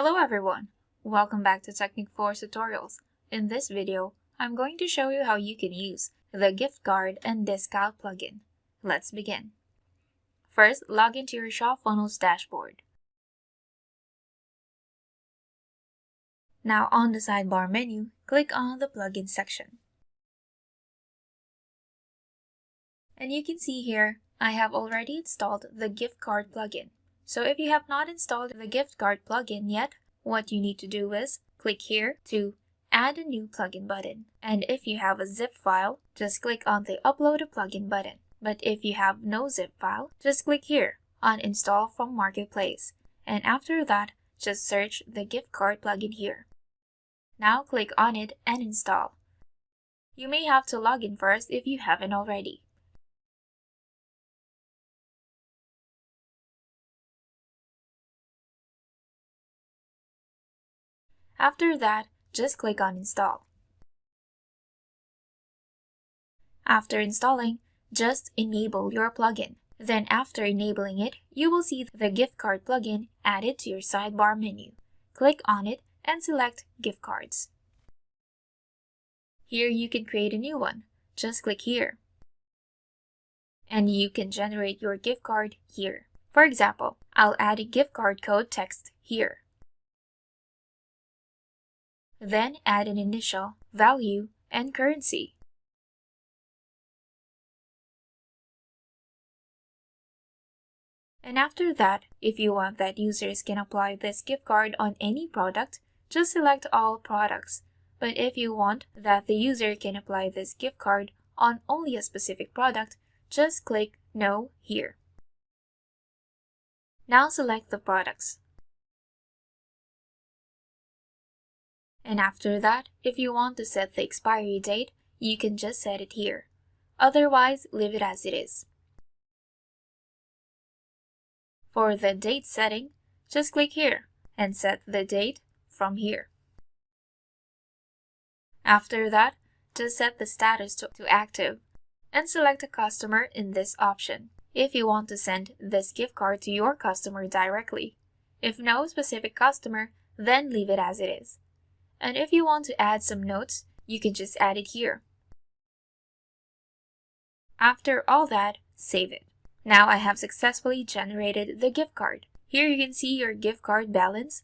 Hello everyone! Welcome back to Technique Force Tutorials. In this video, I'm going to show you how you can use the gift card and discount plugin. Let's begin. First, log into your ShopFunnels dashboard. Now on the sidebar menu, click on the plugin section. And you can see here, I have already installed the gift card plugin. So if you have not installed the gift card plugin yet, what you need to do is click here to add a new plugin button. And if you have a zip file, just click on the upload a plugin button. But if you have no zip file, just click here on install from marketplace. And after that, just search the gift card plugin here. Now click on it and install. You may have to log in first if you haven't already. After that, just click on Install. After installing, just enable your plugin. Then after enabling it, you will see the gift card plugin added to your sidebar menu. Click on it and select Gift Cards. Here you can create a new one. Just click here. And you can generate your gift card here. For example, I'll add a gift card code text here. Then add an initial, value, and currency. And after that, if you want that users can apply this gift card on any product, just select all products. But if you want that the user can apply this gift card on only a specific product, just click No here. Now select the products. And after that, if you want to set the expiry date, you can just set it here. Otherwise, leave it as it is. For the date setting, just click here and set the date from here. After that, just set the status to active and select a customer in this option if you want to send this gift card to your customer directly. If no specific customer, then leave it as it is. And if you want to add some notes, you can just add it here. After all that, save it. Now I have successfully generated the gift card. Here you can see your gift card balance,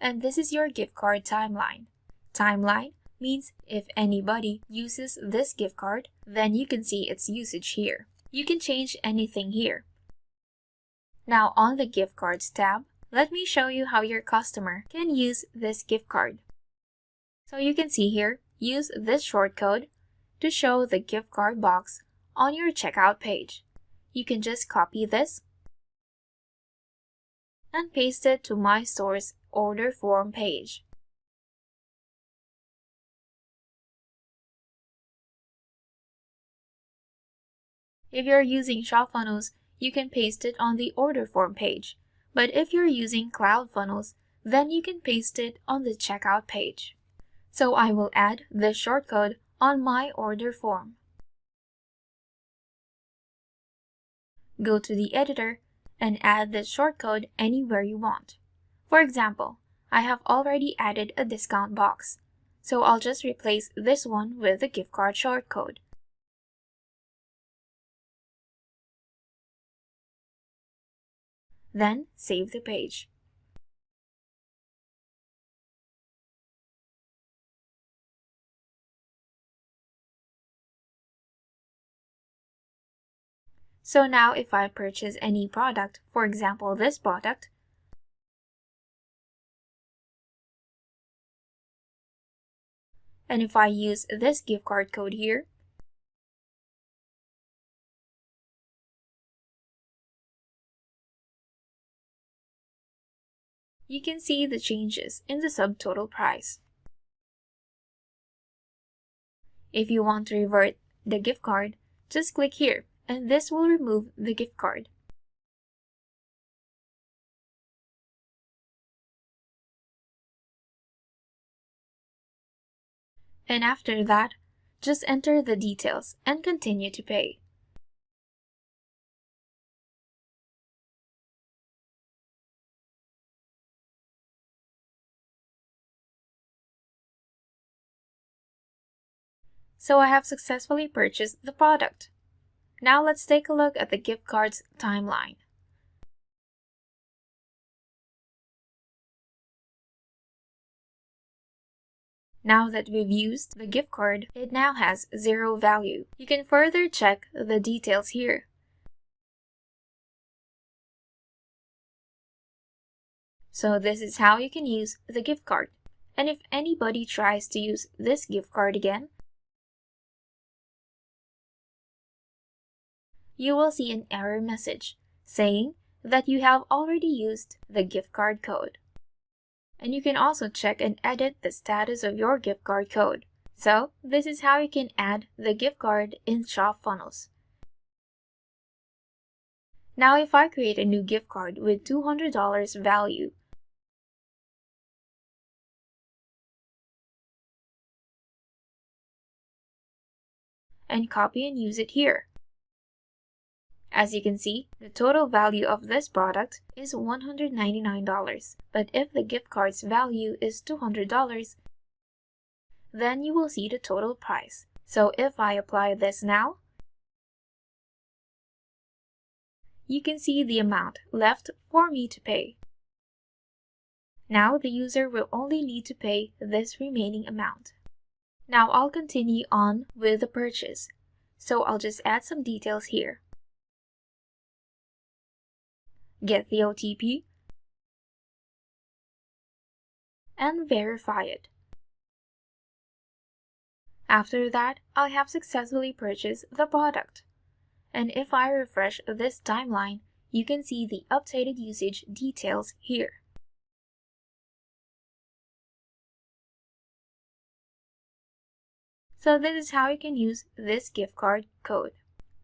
and this is your gift card timeline. Timeline means if anybody uses this gift card, then you can see its usage here. You can change anything here. Now on the gift cards tab, let me show you how your customer can use this gift card. So you can see here, use this shortcode to show the gift card box on your checkout page. You can just copy this and paste it to My Store's order form page. If you're using ShopFunnels, you can paste it on the order form page. But if you're using CloudFunnels, then you can paste it on the checkout page. So I will add this shortcode on my order form. Go to the editor and add this shortcode anywhere you want. For example, I have already added a discount box, so I'll just replace this one with the gift card shortcode. Then save the page. So now if I purchase any product, for example this product, and if I use this gift card code here, you can see the changes in the subtotal price. If you want to revert the gift card, just click here, and this will remove the gift card. And after that, just enter the details and continue to pay. So I have successfully purchased the product. Now let's take a look at the gift card's timeline. Now that we've used the gift card, it now has 0 value. You can further check the details here. So this is how you can use the gift card. And if anybody tries to use this gift card again, you will see an error message saying that you have already used the gift card code. And you can also check and edit the status of your gift card code. So this is how you can add the gift card in ShopFunnels. Now if I create a new gift card with $200 value, and copy and use it here. As you can see, the total value of this product is $199, but if the gift card's value is $200, then you will see the total price. So if I apply this now, you can see the amount left for me to pay. Now the user will only need to pay this remaining amount. Now I'll continue on with the purchase, so I'll just add some details here. Get the OTP, and verify it. After that, I have successfully purchased the product. And if I refresh this timeline, you can see the updated usage details here. So this is how you can use this gift card code.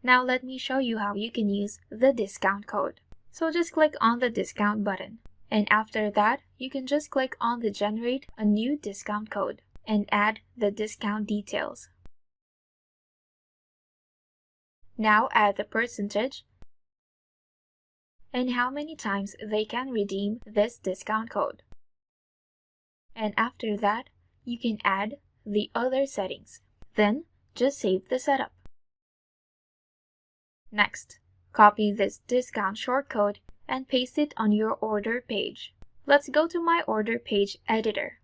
Now let me show you how you can use the discount code. So just click on the discount button. And after that, you can just click on the generate a new discount code and add the discount details. Now add the percentage and how many times they can redeem this discount code. And after that, you can add the other settings. Then just save the setup. Next, copy this discount shortcode and paste it on your order page. Let's go to my order page editor.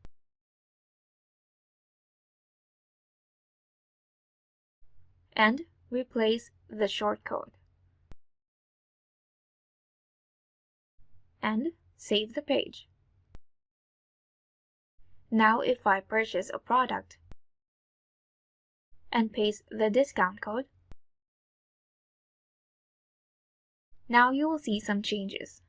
And replace the shortcode. And save the page. Now if I purchase a product and paste the discount code, now you will see some changes.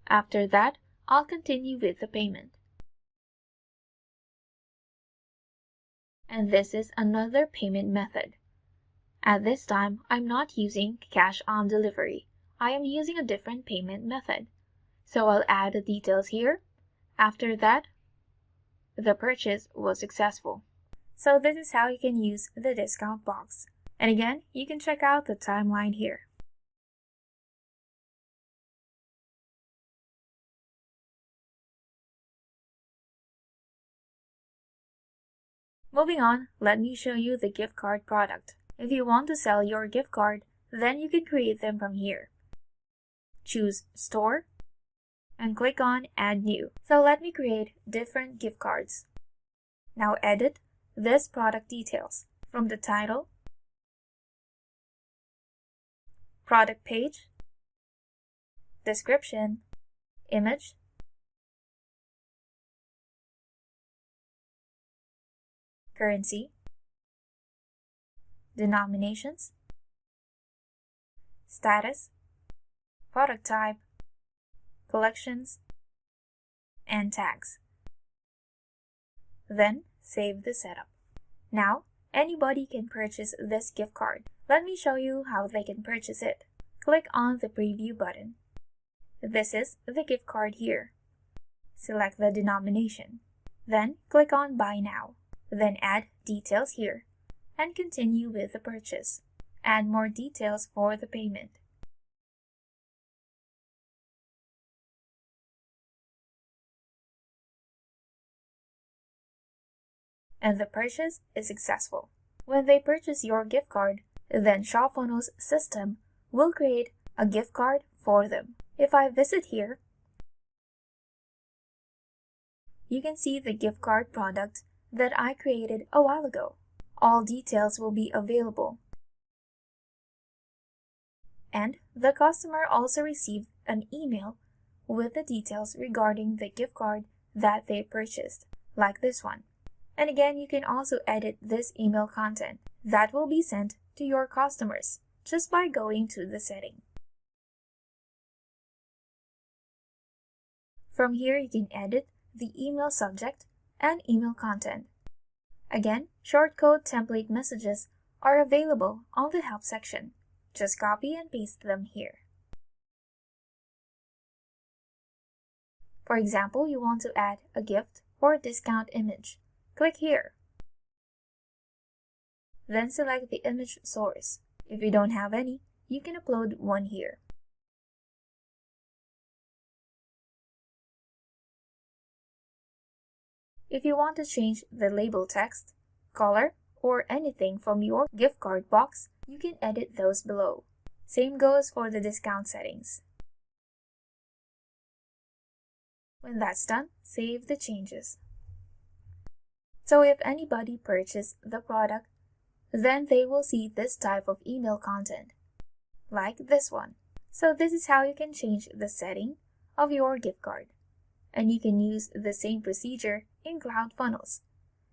After that, I'll continue with the payment. And this is another payment method. At this time, I'm not using cash on delivery. I am using a different payment method. So I'll add the details here. After that, the purchase was successful. So this is how you can use the discount box. And again, you can check out the timeline here. Moving on, let me show you the gift card product. If you want to sell your gift card, then you can create them from here. Choose Store and click on Add New. So let me create different gift cards. Now edit this product details from the title, product page, description, image, currency, denominations, status, product type, collections, and tags. Then save the setup. Now, anybody can purchase this gift card. Let me show you how they can purchase it. Click on the preview button. This is the gift card here. Select the denomination. Then click on Buy Now. Then add details here and continue with the purchase. Add more details for the payment. and the purchase is successful. When they purchase your gift card, then ShopFunnels system will create a gift card for them. If I visit here, you can see the gift card product that I created a while ago. All details will be available. And the customer also received an email with the details regarding the gift card that they purchased, like this one. And again, you can also edit this email content that will be sent to your customers just by going to the setting. From here, you can edit the email subject and email content. Again, shortcode template messages are available on the help section. Just copy and paste them here. For example, you want to add a gift or discount image. Click here. Then select the image source. If you don't have any, you can upload one here. If you want to change the label text, color, or anything from your gift card box, you can edit those below. Same goes for the discount settings. When that's done, save the changes. So if anybody purchases the product, then they will see this type of email content, like this one. So this is how you can change the setting of your gift card. And you can use the same procedure in CloudFunnels.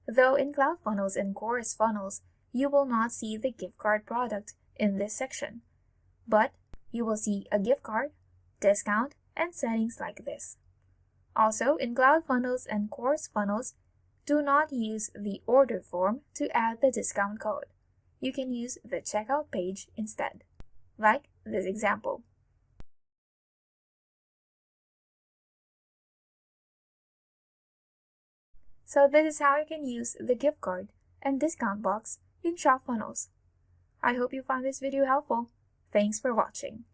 Though in CloudFunnels and ChorusFunnels, you will not see the gift card product in this section, but you will see a gift card, discount, and settings like this. Also, in CloudFunnels and ChorusFunnels, do not use the order form to add the discount code. You can use the checkout page instead, like this example. So this is how you can use the gift card and discount box in ShopFunnels. I hope you found this video helpful. Thanks for watching.